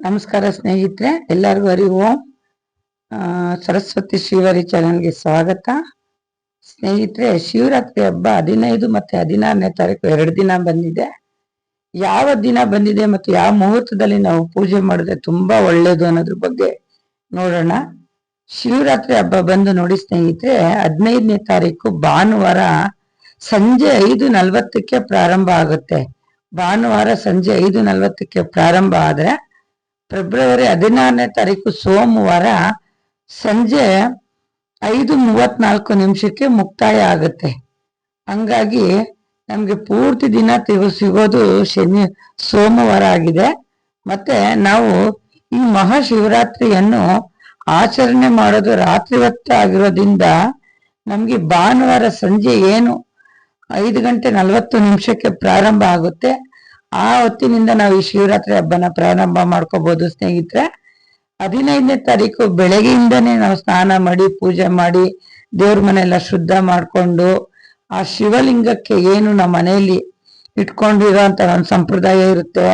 ನಮಸ್ಕಾರ ಸ್ನೇಹಿತರೆ, ಎಲ್ಲರಿಗೂ ಹರಿ ಓಂ. ಸರಸ್ವತಿ ಶ್ರೀವಾರಿ ಚಾನಲ್ಗೆ ಸ್ವಾಗತ. ಸ್ನೇಹಿತರೆ, ಶಿವರಾತ್ರಿ ಹಬ್ಬ 15 ಮತ್ತೆ 16ನೇ ತಾರೀಕು 2 ದಿನ ಬಂದಿದೆ. ಯಾವ ದಿನ ಬಂದಿದೆ ಮತ್ತು ಯಾವ ಮುಹೂರ್ತದಲ್ಲಿ ನಾವು ಪೂಜೆ ಮಾಡಿದ್ರೆ ತುಂಬಾ ಒಳ್ಳೇದು ಅನ್ನೋದ್ರ ಬಗ್ಗೆ ನೋಡೋಣ. ಶಿವರಾತ್ರಿ ಹಬ್ಬ ಬಂದು ನೋಡಿ ಸ್ನೇಹಿತರೆ, 15ನೇ ತಾರೀಕು ಭಾನುವಾರ ಸಂಜೆ 5:40ಕ್ಕೆ ಪ್ರಾರಂಭ ಆಗುತ್ತೆ. ಭಾನುವಾರ ಸಂಜೆ 5:40ಕ್ಕೆ ಪ್ರಾರಂಭ ಆದ್ರೆ ಫೆಬ್ರವರಿ 16ನೇ ತಾರೀಕು ಸೋಮವಾರ ಸಂಜೆ 5:34 ಮುಕ್ತಾಯ ಆಗುತ್ತೆ. ಹಂಗಾಗಿ ನಮ್ಗೆ ಪೂರ್ತಿ ದಿನ ಸಿಗೋದು ಸೋಮವಾರ ಆಗಿದೆ. ಮತ್ತೆ ನಾವು ಈ ಮಹಾಶಿವರಾತ್ರಿಯನ್ನು ಆಚರಣೆ ಮಾಡೋದು ರಾತ್ರಿ ಹೊತ್ತು ಆಗಿರೋದ್ರಿಂದ ನಮ್ಗೆ ಭಾನುವಾರ ಸಂಜೆ ಏನು 5:40 ಪ್ರಾರಂಭ ಆಗುತ್ತೆ. ಆ ಹೊತ್ತಿನಿಂದ ನಾವು ಈ ಶಿವರಾತ್ರಿ ಹಬ್ಬನ ಪ್ರಾರಂಭ ಮಾಡ್ಕೋಬಹುದು ಸ್ನೇಹಿತರೆ. 15ನೇ ತಾರೀಕು ಬೆಳಗ್ಗೆಯಿಂದನೇ ನಾವು ಸ್ನಾನ ಮಾಡಿ ಪೂಜೆ ಮಾಡಿ ದೇವ್ರ ಮನೆಯೆಲ್ಲ ಶುದ್ಧ ಮಾಡ್ಕೊಂಡು ಆ ಶಿವಲಿಂಗಕ್ಕೆ ಏನು ನಮ್ಮ ಮನೆಯಲ್ಲಿ ಇಟ್ಕೊಂಡಿರೋ ಅಂತ ಒಂದು ಸಂಪ್ರದಾಯ ಇರುತ್ತೆ.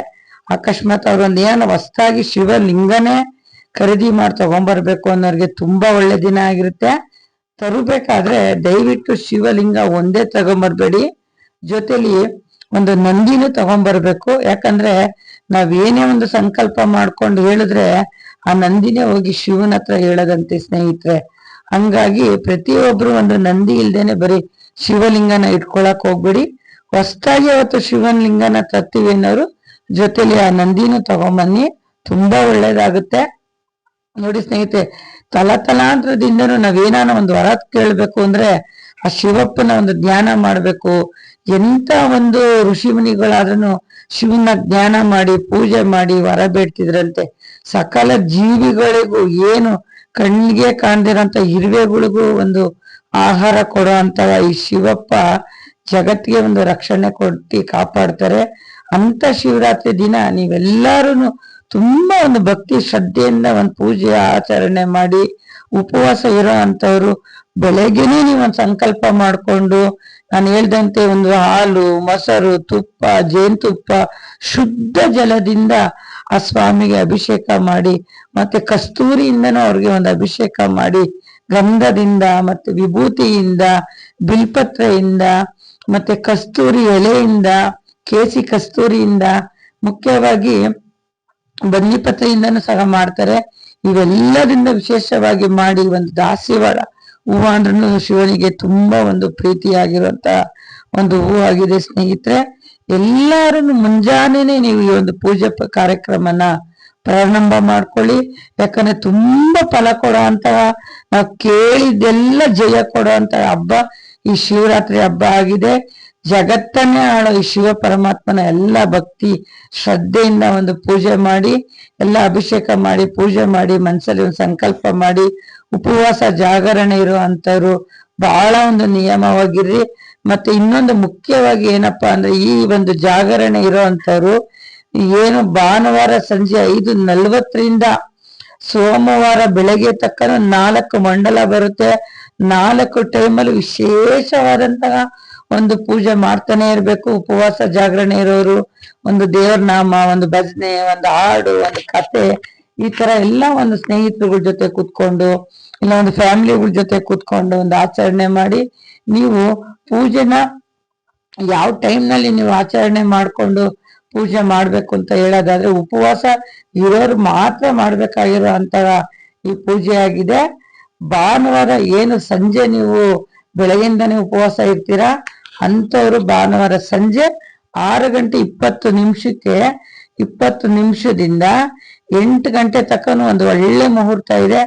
ಅಕಸ್ಮಾತ್ ಅವ್ರೊಂದು ಏನು ಹೊಸದಾಗಿ ಶಿವಲಿಂಗನೇ ಖರೀದಿ ಮಾಡಿ ತಗೊಂಡ್ಬರ್ಬೇಕು ಅನ್ನೋರಿಗೆ ತುಂಬಾ ಒಳ್ಳೆ ದಿನ ಆಗಿರುತ್ತೆ. ತರಬೇಕಾದ್ರೆ ದಯವಿಟ್ಟು ಶಿವಲಿಂಗ ಒಂದೇ ತಗೊಂಬರ್ಬೇಡಿ, ಜೊತೆಲಿ ಒಂದು ನಂದಿನೂ ತಗೊಂಡ್ಬರ್ಬೇಕು. ಯಾಕಂದ್ರೆ ನಾವೇನೇ ಒಂದು ಸಂಕಲ್ಪ ಮಾಡ್ಕೊಂಡು ಹೇಳಿದ್ರೆ ಆ ನಂದಿನೇ ಹೋಗಿ ಶಿವನ ಹತ್ರ ಹೇಳದಂತೆ ಸ್ನೇಹಿತರೆ. ಹಂಗಾಗಿ ಪ್ರತಿಯೊಬ್ರು ಒಂದು ನಂದಿ ಇಲ್ದೇನೆ ಬರೀ ಶಿವಲಿಂಗನ ಇಟ್ಕೊಳಕ್ ಹೋಗ್ಬೇಡಿ. ಹೊಸದಾಗಿ ಅವತ್ತು ಶಿವಲಿಂಗನ ತರ್ತೀವಿ ಅನ್ನೋರು ಜೊತೆಲಿ ಆ ನಂದಿನೂ ತಗೊಂಬನ್ನಿ, ತುಂಬಾ ಒಳ್ಳೇದಾಗುತ್ತೆ. ನೋಡಿ ಸ್ನೇಹಿತರೆ, ತಲಾಂತರದಿಂದನೂ ನಾವೇನಾನ ಒಂದು ವರ ಕೇಳ್ಬೇಕು ಅಂದ್ರೆ ಆ ಶಿವಪ್ಪನ ಒಂದು ಧ್ಯಾನ ಮಾಡ್ಬೇಕು. ಎಂತ ಒಂದು ಋಷಿ ಮುನಿಗಳಾದ್ರೂ ಶಿವನ ಜ್ಞಾನ ಮಾಡಿ ಪೂಜೆ ಮಾಡಿ ವರ ಬೇಡ್ತಿದ್ರಂತೆ. ಸಕಲ ಜೀವಿಗಳಿಗೂ ಏನು ಕಣ್ಣಿಗೆ ಕಾಣ್ದಿರಂತ ಇರುವೆಗಳಿಗೂ ಒಂದು ಆಹಾರ ಕೊಡೋ ಅಂತ ಈ ಶಿವಪ್ಪ ಜಗತ್ತಿಗೆ ಒಂದು ರಕ್ಷಣೆ ಕೊಟ್ಟು ಕಾಪಾಡ್ತಾರೆ. ಅಂತ ಶಿವರಾತ್ರಿ ದಿನ ನೀವೆಲ್ಲಾರು ತುಂಬಾ ಒಂದು ಭಕ್ತಿ ಶ್ರದ್ಧೆಯಿಂದ ಒಂದು ಪೂಜೆ ಆಚರಣೆ ಮಾಡಿ ಉಪವಾಸ ಇರೋ ಅಂತವ್ರು ಬೆಳಗ್ಗೆನೆ ನೀವೊಂದು ಸಂಕಲ್ಪ ಮಾಡ್ಕೊಂಡು ನಾನು ಹೇಳ್ದಂತೆ ಒಂದು ಹಾಲು, ಮೊಸರು, ತುಪ್ಪ, ಜೇನುತುಪ್ಪ, ಶುದ್ಧ ಜಲದಿಂದ ಆ ಸ್ವಾಮಿಗೆ ಅಭಿಷೇಕ ಮಾಡಿ ಮತ್ತೆ ಕಸ್ತೂರಿಯಿಂದನೂ ಅವ್ರಿಗೆ ಒಂದು ಅಭಿಷೇಕ ಮಾಡಿ ಗಂಧದಿಂದ ಮತ್ತೆ ವಿಭೂತಿಯಿಂದ ಬಿಲ್ಪತ್ರೆಯಿಂದ ಮತ್ತೆ ಕಸ್ತೂರಿ ಎಲೆಯಿಂದ ಕೇಸಿ ಕಸ್ತೂರಿಯಿಂದ ಮುಖ್ಯವಾಗಿ ಬನ್ನಿಪತ್ರೆಯಿಂದನೂ ಸಹ ಮಾಡ್ತಾರೆ. ಇವೆಲ್ಲದಿಂದ ವಿಶೇಷವಾಗಿ ಮಾಡಿ ಒಂದು ದಾಸ್ಯವಾಳ ಹೂವು ಅಂದ್ರೂ ಶಿವನಿಗೆ ತುಂಬಾ ಒಂದು ಪ್ರೀತಿಯಾಗಿರುವಂತ ಒಂದು ಹೂವು ಆಗಿದೆ ಸ್ನೇಹಿತರೆ. ಎಲ್ಲಾರು ಮುಂಜಾನೆನೆ ನೀವು ಈ ಒಂದು ಪೂಜೆ ಕಾರ್ಯಕ್ರಮನ ಪ್ರಾರಂಭ ಮಾಡ್ಕೊಳ್ಳಿ. ಯಾಕಂದ್ರೆ ತುಂಬಾ ಫಲ ಕೊಡೋ ಅಂತ, ನಾವು ಕೇಳಿದ್ದೆಲ್ಲ ಜಯ ಕೊಡೋ ಅಂತ ಹಬ್ಬ ಈ ಶಿವರಾತ್ರಿ ಹಬ್ಬ ಆಗಿದೆ. ಜಗತ್ತನ್ನೇ ಆಳೋ ಈ ಶಿವ ಪರಮಾತ್ಮನ ಎಲ್ಲ ಭಕ್ತಿ ಶ್ರದ್ಧೆಯಿಂದ ಒಂದು ಪೂಜೆ ಮಾಡಿ ಎಲ್ಲ ಅಭಿಷೇಕ ಮಾಡಿ ಪೂಜೆ ಮಾಡಿ ಮನಸ್ಸಲ್ಲಿ ಒಂದು ಸಂಕಲ್ಪ ಮಾಡಿ ಉಪವಾಸ ಜಾಗರಣೆ ಇರೋ ಅಂತವ್ರು ಬಹಳ ಒಂದು ನಿಯಮವಾಗಿರ್ರಿ. ಮತ್ತೆ ಇನ್ನೊಂದು ಮುಖ್ಯವಾಗಿ ಏನಪ್ಪಾ ಅಂದ್ರೆ ಈ ಒಂದು ಜಾಗರಣೆ ಇರೋ ಅಂತವ್ರು ಏನು ಭಾನುವಾರ ಸಂಜೆ 5:40 ಸೋಮವಾರ ಬೆಳಗ್ಗೆ ತಕ್ಕನ 4 ಮಂಡಲ ಬರುತ್ತೆ. 4 ಟೈಮಲ್ಲಿ ವಿಶೇಷವಾದಂತಹ ಒಂದು ಪೂಜೆ ಮಾಡ್ತಾನೆ ಇರ್ಬೇಕು. ಉಪವಾಸ ಜಾಗರಣೆ ಇರೋರು ಒಂದು ದೇವ್ರ ನಾಮ, ಒಂದು ಭಜನೆ, ಒಂದು ಹಾಡು, ಒಂದು ಕತೆ, ಈ ತರ ಎಲ್ಲ ಒಂದು ಸ್ನೇಹಿತರುಗಳ ಜೊತೆ ಕೂತ್ಕೊಂಡು ಇಲ್ಲ ಒಂದು ಫ್ಯಾಮಿಲಿಗಳ ಜೊತೆ ಕೂತ್ಕೊಂಡು ಒಂದು ಆಚರಣೆ ಮಾಡಿ ನೀವು ಪೂಜೆನ ಯಾವ ಟೈಮ್ನಲ್ಲಿ ನೀವು ಆಚರಣೆ ಮಾಡ್ಕೊಂಡು ಪೂಜೆ ಮಾಡ್ಬೇಕು ಅಂತ ಹೇಳೋದಾದ್ರೆ ಉಪವಾಸ ಇರೋರು ಮಾತ್ರ ಮಾಡ್ಬೇಕಾಗಿರೋ ಅಂತಹ ಈ ಪೂಜೆ ಆಗಿದೆ. ಭಾನುವಾರ ಏನು ಸಂಜೆ ನೀವು ಬೆಳಗ್ಗೆಯಿಂದಾನೇ ಉಪವಾಸ ಇರ್ತೀರಾ ಅಂತವ್ರು ಭಾನುವಾರ ಸಂಜೆ 6:20 20 ನಿಮಿಷದಿಂದ 8 ಗಂಟೆ ತಕ್ಕನು ಒಂದು ಒಳ್ಳೆ ಮುಹೂರ್ತ ಇದೆ.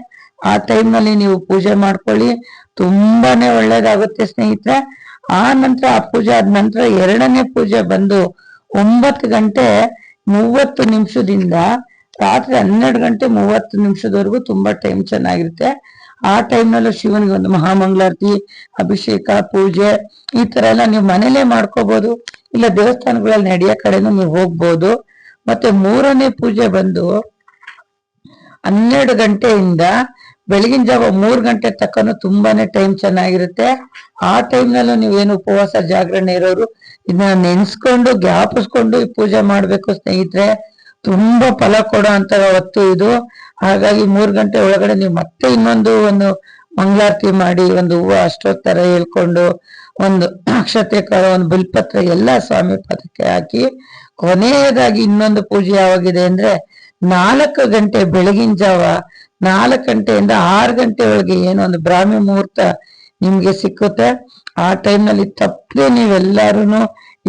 ಆ ಟೈಮ್ನಲ್ಲಿ ನೀವು ಪೂಜೆ ಮಾಡ್ಕೊಳ್ಳಿ, ತುಂಬಾನೇ ಒಳ್ಳೇದಾಗುತ್ತೆ ಸ್ನೇಹಿತರೆ. ಆ ನಂತರ ಆ ಪೂಜೆ ಆದ ನಂತರ 2ನೇ ಪೂಜೆ ಬಂದು 9:30 ರಾತ್ರಿ 12:30 ತುಂಬಾ ಟೈಮ್ ಚೆನ್ನಾಗಿರುತ್ತೆ. ಆ ಟೈಮ್ನಲ್ಲೂ ಶಿವನಿಗೆ ಒಂದು ಮಹಾಮಂಗಳಾರತಿ, ಅಭಿಷೇಕ, ಪೂಜೆ ಈ ತರ ಎಲ್ಲ ನೀವು ಮನೇಲೆ ಮಾಡ್ಕೋಬಹುದು, ಇಲ್ಲ ದೇವಸ್ಥಾನಗಳಲ್ಲಿ ನಡೆಯೋ ಕಡೆನೂ ನೀವು ಹೋಗ್ಬೋದು. ಮತ್ತೆ 3ನೇ ಪೂಜೆ ಬಂದು 12 ಗಂಟೆಯಿಂದ ಬೆಳಗಿನ ಜಾವ 3 ಗಂಟೆ ತಕ್ಕನು ತುಂಬಾನೇ ಟೈಮ್ ಚೆನ್ನಾಗಿರುತ್ತೆ. ಆ ಟೈಮ್ನಲ್ಲೂ ನೀವೇನು ಉಪವಾಸ ಜಾಗರಣೆ ಇರೋರು ಇದನ್ನ ನೆನ್ಸ್ಕೊಂಡು ಜ್ಞಾಪಿಸ್ಕೊಂಡು ಈ ಪೂಜೆ ಮಾಡ್ಬೇಕು ಸ್ನೇಹಿತರೆ. ತುಂಬಾ ಫಲ ಕೊಡೋ ಅಂತ ಹೊತ್ತು ಇದು. ಹಾಗಾಗಿ 3 ಗಂಟೆ ಒಳಗಡೆ ನೀವು ಮತ್ತೆ ಒಂದು ಮಂಗಳಾರತಿ ಮಾಡಿ, ಒಂದು ಹೂವು ಅಷ್ಟೋತ್ತರ ಹೇಳ್ಕೊಂಡು, ಒಂದು ಅಕ್ಷತೆ ಕಾಳು, ಒಂದು ಬಿಲ್ಪತ್ರ ಎಲ್ಲ ಸ್ವಾಮಿ ಪದಕ್ಕೆ ಹಾಕಿ, ಕೊನೆಯದಾಗಿ ಇನ್ನೊಂದು ಪೂಜೆ ಯಾವಾಗಿದೆ ಅಂದ್ರೆ 4 ಗಂಟೆ ಬೆಳಗಿನ ಜಾವ 4 ಗಂಟೆಯಿಂದ 6 ಗಂಟೆ ಒಳಗೆ ಏನೋ ಒಂದು ಬ್ರಾಹ್ಮಿ ಮುಹೂರ್ತ ನಿಮ್ಗೆ ಸಿಕ್ಕುತ್ತೆ. ಆ ಟೈಮ್ನಲ್ಲಿ ತಪ್ಪದೆ ನೀವೆಲ್ಲಾರು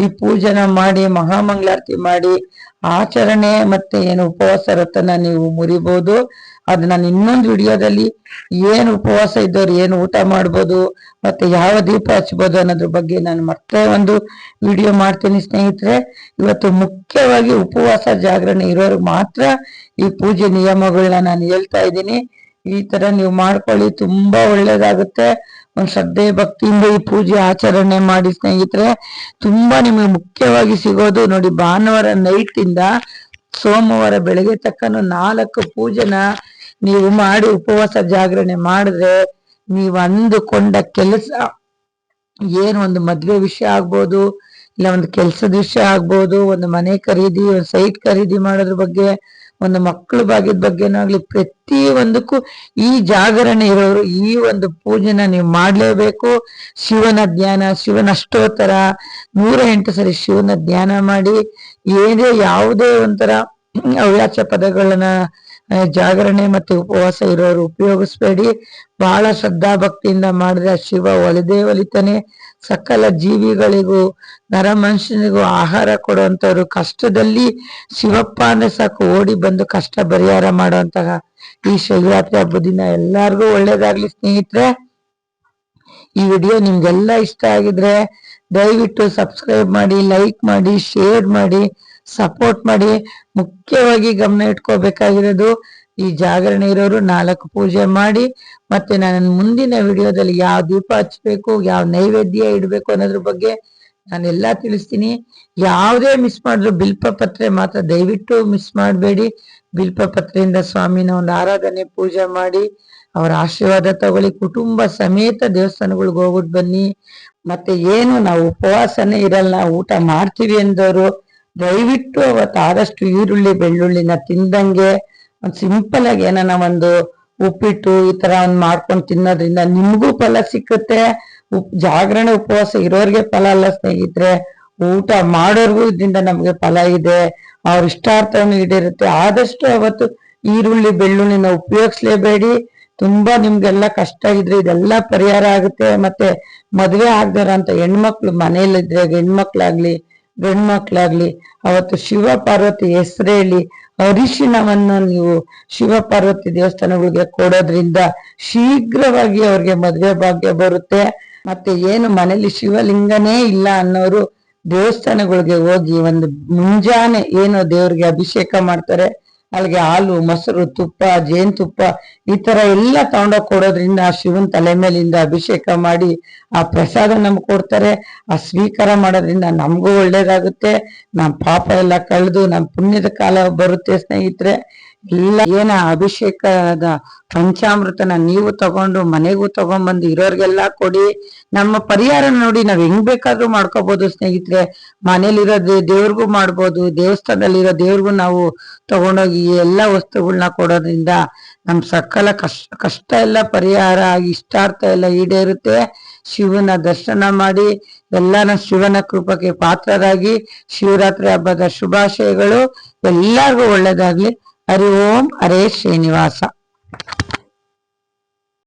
ಈ ಪೂಜೆನ ಮಾಡಿ, ಮಹಾಮಂಗಳಾರತಿ ಮಾಡಿ, ಆಚರಣೆ ಮತ್ತೆ ಏನು ಉಪವಾಸ ವ್ರತನ ನೀವು ಮುರಿಬಹುದು. ಅದು ನಾನು ಇನ್ನೊಂದು ವಿಡಿಯೋದಲ್ಲಿ ಏನು ಉಪವಾಸ ಇದ್ದವ್ರು ಏನು ಊಟ ಮಾಡ್ಬೋದು ಮತ್ತೆ ಯಾವ ದೀಪ ಹಚ್ಬೋದು ಅನ್ನೋದ್ರ ಬಗ್ಗೆ ನಾನು ಮತ್ತೆ ಒಂದು ವಿಡಿಯೋ ಮಾಡ್ತೀನಿ ಸ್ನೇಹಿತರೆ. ಇವತ್ತು ಮುಖ್ಯವಾಗಿ ಉಪವಾಸ ಜಾಗರಣೆ ಇರೋರು ಮಾತ್ರ ಈ ಪೂಜೆ ನಿಯಮಗಳನ್ನ ನಾನು ಹೇಳ್ತಾ ಇದ್ದೀನಿ. ಈ ತರ ನೀವು ಮಾಡ್ಕೊಳ್ಳಿ, ತುಂಬಾ ಒಳ್ಳೇದಾಗುತ್ತೆ. ಒಂದ್ ಶ್ರದ್ಧೆ ಭಕ್ತಿಯಿಂದ ಈ ಪೂಜೆ ಆಚರಣೆ ಮಾಡಿ ಸ್ನೇಹಿತರೆ. ತುಂಬಾ ನಿಮಗೆ ಮುಖ್ಯವಾಗಿ ಸಿಗೋದು ನೋಡಿ, ಭಾನುವಾರ ನೈಟ್ ಇಂದ ಸೋಮವಾರ ಬೆಳಗ್ಗೆ ತಕ್ಕನು 4 ಪೂಜೆನ ನೀವು ಮಾಡಿ ಉಪವಾಸ ಜಾಗರಣೆ ಮಾಡಿದ್ರೆ, ನೀವು ಅಂದುಕೊಂಡ ಕೆಲಸ, ಏನು ಒಂದು ಮದ್ವೆ ವಿಷಯ ಆಗ್ಬೋದು, ಇಲ್ಲ ಒಂದು ಕೆಲ್ಸದ ವಿಷಯ ಆಗ್ಬೋದು, ಒಂದು ಮನೆ ಖರೀದಿ, ಒಂದು ಸೈಟ್ ಖರೀದಿ ಮಾಡೋದ್ರ ಬಗ್ಗೆ, ಒಂದು ಮಕ್ಕಳು ಭಾಗ್ಯದ ಬಗ್ಗೆನಾಗ್ಲಿ, ಪ್ರತಿ ಒಂದಕ್ಕೂ ಈ ಜಾಗರಣೆ ಇರೋರು ಈ ಒಂದು ಪೂಜೆನ ನೀವು ಮಾಡ್ಲೇಬೇಕು. ಶಿವನ ಧ್ಯಾನ, ಶಿವನ ಅಷ್ಟೋತ್ತರ 108 ಸರಿ ಶಿವನ ಧ್ಯಾನ ಮಾಡಿ, ಯಾವುದೇ ಒಂಥರ ಅವ್ಯಾಚ ಪದಗಳನ್ನ ಜಾಗರಣೆ ಮತ್ತೆ ಉಪವಾಸ ಇರೋರು ಉಪಯೋಗಿಸ್ಬೇಡಿ. ಬಹಳ ಶ್ರದ್ಧಾ ಭಕ್ತಿಯಿಂದ ಮಾಡಿದ್ರೆ ಶಿವ ಒಲಿದೇ ಒಲಿತಾನೆ. ಸಕಲ ಜೀವಿಗಳಿಗೂ, ನರ ಮನುಷ್ಯನಿಗೂ ಆಹಾರ ಕೊಡುವಂತವ್ರು, ಕಷ್ಟದಲ್ಲಿ ಶಿವಪ್ಪ ಅಂದ್ರೆ ಸಾಕು ಓಡಿ ಬಂದು ಕಷ್ಟ ಪರಿಹಾರ ಮಾಡುವಂತಹ ಈ ಶಿವರಾತ್ರಿ ಹಬ್ಬದಿನ ಎಲ್ಲಾರ್ಗೂ ಒಳ್ಳೇದಾಗ್ಲಿ ಸ್ನೇಹಿತರೆ. ಈ ವಿಡಿಯೋ ನಿಮ್ಗೆಲ್ಲ ಇಷ್ಟ ಆಗಿದ್ರೆ ದಯವಿಟ್ಟು ಸಬ್ಸ್ಕ್ರೈಬ್ ಮಾಡಿ, ಲೈಕ್ ಮಾಡಿ, ಶೇರ್ ಮಾಡಿ, ಸಪೋರ್ಟ್ ಮಾಡಿ. ಮುಖ್ಯವಾಗಿ ಗಮನ ಇಟ್ಕೋಬೇಕಾಗಿರೋದು, ಈ ಜಾಗರಣೆ ಇರೋರು 4 ಪೂಜೆ ಮಾಡಿ, ಮತ್ತೆ ನಾನು ಮುಂದಿನ ವಿಡಿಯೋದಲ್ಲಿ ಯಾವ ದೀಪ ಹಚ್ಬೇಕು, ಯಾವ ನೈವೇದ್ಯ ಇಡ್ಬೇಕು ಅನ್ನೋದ್ರ ಬಗ್ಗೆ ನಾನೆಲ್ಲ ತಿಳಿಸ್ತೀನಿ. ಯಾವುದೇ ಮಿಸ್ ಮಾಡಿದ್ರು ಬಿಲ್ಪ ಪತ್ರೆ ಮಾತ್ರ ದಯವಿಟ್ಟು ಮಿಸ್ ಮಾಡಬೇಡಿ. ಬಿಲ್ಪ ಪತ್ರೆಯಿಂದ ಸ್ವಾಮಿನ ಒಂದು ಆರಾಧನೆ ಪೂಜೆ ಮಾಡಿ ಅವರ ಆಶೀರ್ವಾದ ತಗೊಳ್ಳಿ. ಕುಟುಂಬ ಸಮೇತ ದೇವಸ್ಥಾನಗಳಿಗೆ ಹೋಗ್ಬಿಟ್ಟು ಬನ್ನಿ. ಮತ್ತೆ ಏನು ನಾವು ಉಪವಾಸನೇ ಇರಲ್ಲ, ಊಟ ಮಾಡ್ತೀವಿ ಎಂದವರು ದಯವಿಟ್ಟು ಅವತ್ತು ಆದಷ್ಟು ಈರುಳ್ಳಿ ಬೆಳ್ಳುಳ್ಳಿನ ತಿಂದಂಗೆ ಒಂದ್ ಸಿಂಪಲ್ ಆಗಿ ಏನಾನ ಒಂದು ಉಪ್ಪಿಟ್ಟು ಈ ತರ ಒಂದ್ ಮಾಡ್ಕೊಂಡು ತಿನ್ನೋದ್ರಿಂದ ನಿಮ್ಗೂ ಫಲ ಸಿಕ್ಕುತ್ತೆ. ಜಾಗರಣೆ ಉಪವಾಸ ಇರೋರ್ಗೆ ಫಲ ಅಲ್ಲ ಸ್ನೇಹಿತರೆ, ಊಟ ಮಾಡೋರ್ಗೂ ಇದರಿಂದ ನಮ್ಗೆ ಫಲ ಇದೆ. ಅವ್ರ ಇಷ್ಟಾರ್ಥವನ್ನು ಈಡೇರುತ್ತೆ. ಆದಷ್ಟು ಅವತ್ತು ಈರುಳ್ಳಿ ಬೆಳ್ಳುಳ್ಳಿನ ಉಪಯೋಗಿಸ್ಲೇಬೇಡಿ. ತುಂಬಾ ನಿಮ್ಗೆಲ್ಲ ಕಷ್ಟ ಇದ್ರೆ ಇದೆಲ್ಲ ಪರಿಹಾರ ಆಗುತ್ತೆ. ಮತ್ತೆ ಮದ್ವೆ ಆಗದಿರೋಂತ ಹೆಣ್ಮಕ್ಳು ಮನೇಲಿದ್ರೆ, ಹೆಣ್ಮಕ್ಳಾಗ್ಲಿ ಗಂಡ್ಮಕ್ಳಾಗ್ಲಿ, ಅವತ್ತು ಶಿವ ಪಾರ್ವತಿ ಹೆಸರು ಹೇಳಿ ಅರಿಶಿಣವನ್ನು ನೀವು ಶಿವ ಪಾರ್ವತಿ ದೇವಸ್ಥಾನಗಳಿಗೆ ಕೊಡೋದ್ರಿಂದ ಶೀಘ್ರವಾಗಿ ಅವ್ರಿಗೆ ಮದ್ವೆ ಭಾಗ್ಯ ಬರುತ್ತೆ. ಮತ್ತೆ ಏನು ಮನೇಲಿ ಶಿವಲಿಂಗನೇ ಇಲ್ಲ ಅನ್ನೋರು ದೇವಸ್ಥಾನಗಳಿಗೆ ಹೋಗಿ ಒಂದು ಮುಂಜಾನೆ ಏನು ದೇವ್ರಿಗೆ ಅಭಿಷೇಕ ಮಾಡ್ತಾರೆ, ಅಲ್ಲಿಗೆ ಹಾಲು, ಮೊಸರು, ತುಪ್ಪ, ಜೇನುತುಪ್ಪ ಈ ತರ ಎಲ್ಲ ತಗೊಂಡೋಗಿ ಕೊಡೋದ್ರಿಂದ ಆ ಶಿವನ್ ತಲೆ ಮೇಲಿಂದ ಅಭಿಷೇಕ ಮಾಡಿ ಆ ಪ್ರಸಾದ ನಮ್ಗೆ ಕೊಡ್ತಾರೆ. ಆ ಸ್ವೀಕಾರ ಮಾಡೋದ್ರಿಂದ ನಮಗೂ ಒಳ್ಳೇದಾಗುತ್ತೆ. ನಮ್ ಪಾಪ ಎಲ್ಲ ಕಳೆದು ನಮ್ ಪುಣ್ಯದ ಕಾಲ ಬರುತ್ತೆ ಸ್ನೇಹಿತರೆ. ಎಲ್ಲ ಏನ ಅಭಿಷೇಕದ ಪಂಚಾಮೃತನ ನೀವು ತಗೊಂಡು ಮನೆಗೂ ತಗೊಂಡ್ಬಂದು ಇರೋರ್ಗೆಲ್ಲಾ ಕೊಡಿ. ನಮ್ಮ ಪರಿಹಾರ ನೋಡಿ ನಾವ್ ಹೆಂಗ್ ಬೇಕಾದ್ರೂ ಮಾಡ್ಕೋಬಹುದು ಸ್ನೇಹಿತರೆ. ಮನೇಲಿರೋ ದೇವ್ರಿಗೂ ಮಾಡ್ಬೋದು, ದೇವಸ್ಥಾನದಲ್ಲಿರೋ ದೇವ್ರಿಗೂ ನಾವು ತಗೊಂಡೋಗಿ ಎಲ್ಲಾ ವಸ್ತುಗಳನ್ನ ಕೊಡೋದ್ರಿಂದ ನಮ್ ಸಕಲ ಕಷ್ಟ ಎಲ್ಲ ಪರಿಹಾರ ಆಗಿ ಇಷ್ಟಾರ್ಥ ಎಲ್ಲ ಈಡೇರುತ್ತೆ. ಶಿವನ ದರ್ಶನ ಮಾಡಿ ಎಲ್ಲಾನ ಶಿವನ ಕೃಪಕ್ಕೆ ಪಾತ್ರರಾಗಿ. ಶಿವರಾತ್ರಿ ಹಬ್ಬದ ಶುಭಾಶಯಗಳು. ಎಲ್ಲರಿಗೂ ಒಳ್ಳೇದಾಗ್ಲಿ. ಹರಿ ಓಂ ಹರೇ ಶ್ರೀನಿವಾಸ.